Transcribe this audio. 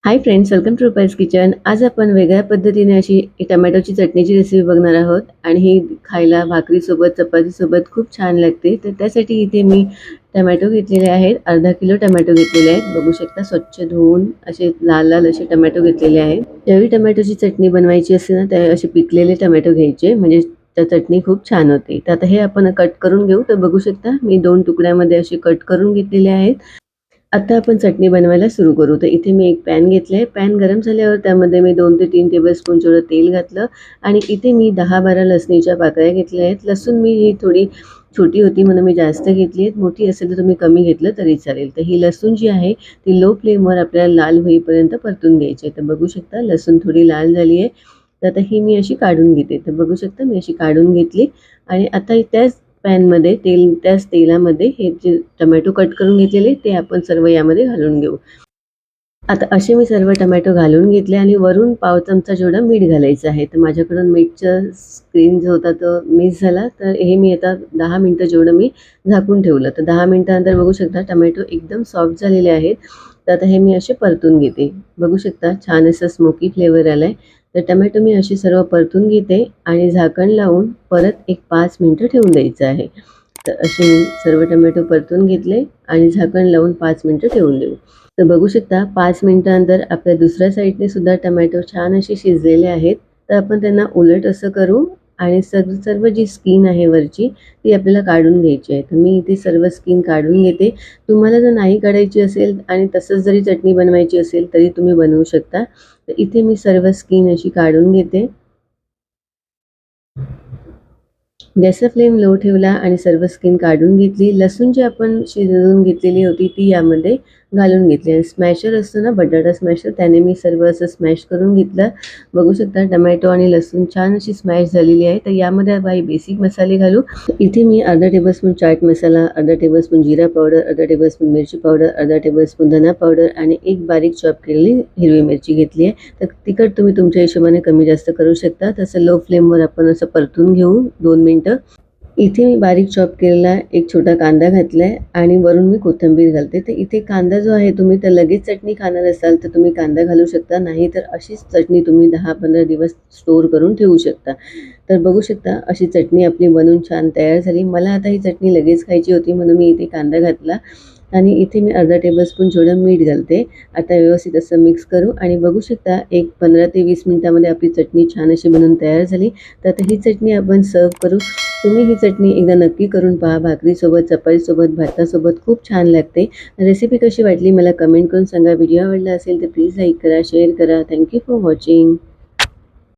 High friends, welcome to Rupai's kitchen. आज आपण वेगळ्या पद्धतीने अशी टोमॅटोची चटणीची रेसिपी बघणार आहोत आणि ही खायला भाकरीसोबत, चपातीसोबत खूप छान लागते. तर त्यासाठी इथे मी टोमॅटो घेतलेले आहेत. अर्धा किलो टोमॅटो घेतलेले आहेत. बघू शकता स्वच्छ धुवून असे लाल लाल असे टोमॅटो घेतलेले आहेत. ज्यावेळी टोमॅटोची चटणी बनवायची असते ना, त्यावेळी असे पिकलेले टोमॅटो घ्यायचे, म्हणजे त्या चटणी खूप छान होते. तर आता हे आपण कट करून घेऊ. तर बघू शकता मी 2 तुकड्यामध्ये असे कट करून घेतलेले आहेत. आता आपण चटणी बनवायला सुरू करू. तर इथे मी एक पॅन घेतले. पॅन गरम झाल्यावर त्यामध्ये मी 2 ते 3 टेबलस्पून जेवढं तेल घातलं आणि इथे मी 10-12 लसणीच्या पाकळ्या घेतल्या आहेत. लसूण मी ही थोडी छोटी होती म्हणून मी जास्त घेतली आहेत. मोठी असेल तर तुम्ही कमी घेतलं तरी चालेल. तर ही लसूण जी आहे ती लो फ्लेमवर आपल्याला लाल होईपर्यंत परतून घ्यायची आहे. तर बघू शकता लसूण थोडी लाल झाली आहे. तर आता ही मी अशी काढून घेते. तर बघू शकता मी अशी काढून घेतली आणि आता त्याच पॅनमध्ये त्याच तेलामध्ये हे जे टोमॅटो कट करून घेतलेले ते आपण सर्व यामध्ये घालून घेऊ. आता असे मी सर्व टोमॅटो घालून घेतले आणि वरून पाव चमचा जेवढं मीठ घालायचं आहे. तर माझ्याकडून मीठचा स्क्रीन जो होता तो मिस झाला. तर हे मी आता 10 मिनिटं जेवढं मी झाकून ठेवलं. तर 10 मिनिटानंतर बघू शकता टोमॅटो एकदम सॉफ्ट झालेले आहेत. तर आता हे मी असे परतून घेते. बघू शकता छान असं स्मोकी फ्लेवर आलाय. तर टोमॅटो मी असे सर्व परतून घेते आणि झाकण लावून परत एक 5 मिनिटं ठेवून द्यायचं आहे. तर असे मी सर्व टोमॅटो परतून घेतले आणि झाकण लावून 5 मिनिटं ठेवून देऊ. तर बघू शकता 5 मिनिटानंतर आपल्या दुसऱ्या साईडने सुद्धा टोमॅटो छान असे शिजलेले आहेत. तर आपण त्यांना उलट असं करू आणि सर्व जी स्किन आहे वरची ती आपल्याला काढून घ्यायची आहे. तर मी इथे सर्व स्किन काढून घेते. तुम्हाला जर नाही काढायची असेल आणि तसंच जरी चटणी बनवायची असेल तरी तुम्ही बनवू शकता. तर इथे मी सर्व स्किन अशी काढून घेते. गॅसचा फ्लेम लो ठेवला आणि सर्व स्किन काढून घेतली. लसूण जी आपण शिजवून घेतलेली होती ती यामध्ये घालून घेतली आणि स्मॅशर असतो ना बटाटा स्मॅशर त्याने मी सर्व असं स्मॅश करून घेतलं. बघू शकता टोमॅटो आणि लसूण छान अशी स्मॅश झालेली आहे. तर यामध्ये काही बेसिक मसाले घालू. इथे मी अर्धा टेबलस्पून चाट मसाला, अर्धा टेबलस्पून जिरा पावडर, अर्धा टेबलस्पून मिरची पावडर, अर्धा टेबलस्पून धना पावडर आणि एक बारीक चॉप केलेली हिरवी मिरची घेतली आहे. तर तिखट तुम्ही तुमच्या हिशोबाने कमी जास्त करू शकता. तसं लो फ्लेमवर आपण असं परतून घेऊ 2 मिनिटं. इथे मी बारीक चॉप केलेला एक छोटा कांदा घातलाय आणि वरून मी कोथिंबीर घालते. तर इथे कांदा जो आहे तुम्ही तर लगेच चटणी खाणार असाल तर तुम्ही कांदा घालू शकता, नाही तर अशीच चटणी तुम्ही 10-15 दिवस स्टोअर करून ठेवू शकता. तर बघू शकता अशी चटणी आपली बनवून छान तयार झाली. मला आता ही चटणी लगेच खायची होती म्हणून मी इथे कांदा घातला आणि इथे मी अर्धा टेबलस्पून जेवढं मीठ घालते. आता व्यवस्थित असं मिक्स करू आणि बघू शकता एक 15 ते 20 मिनिटामध्ये आपली चटणी छान अशी बनवून तयार झाली. तर आता ही चटणी आपण सर्व्ह करू. तुम्ही ही चटणी एकदा नक्की करून पहा. भाकरीसोबत, चपातीसोबत, भातासोबत खूप छान लागते. रेसिपी कशी वाटली मला कमेंट करून सांगा. व्हिडिओ आवडला असेल तर प्लीज लाईक करा, शेअर करा. Thank you for watching.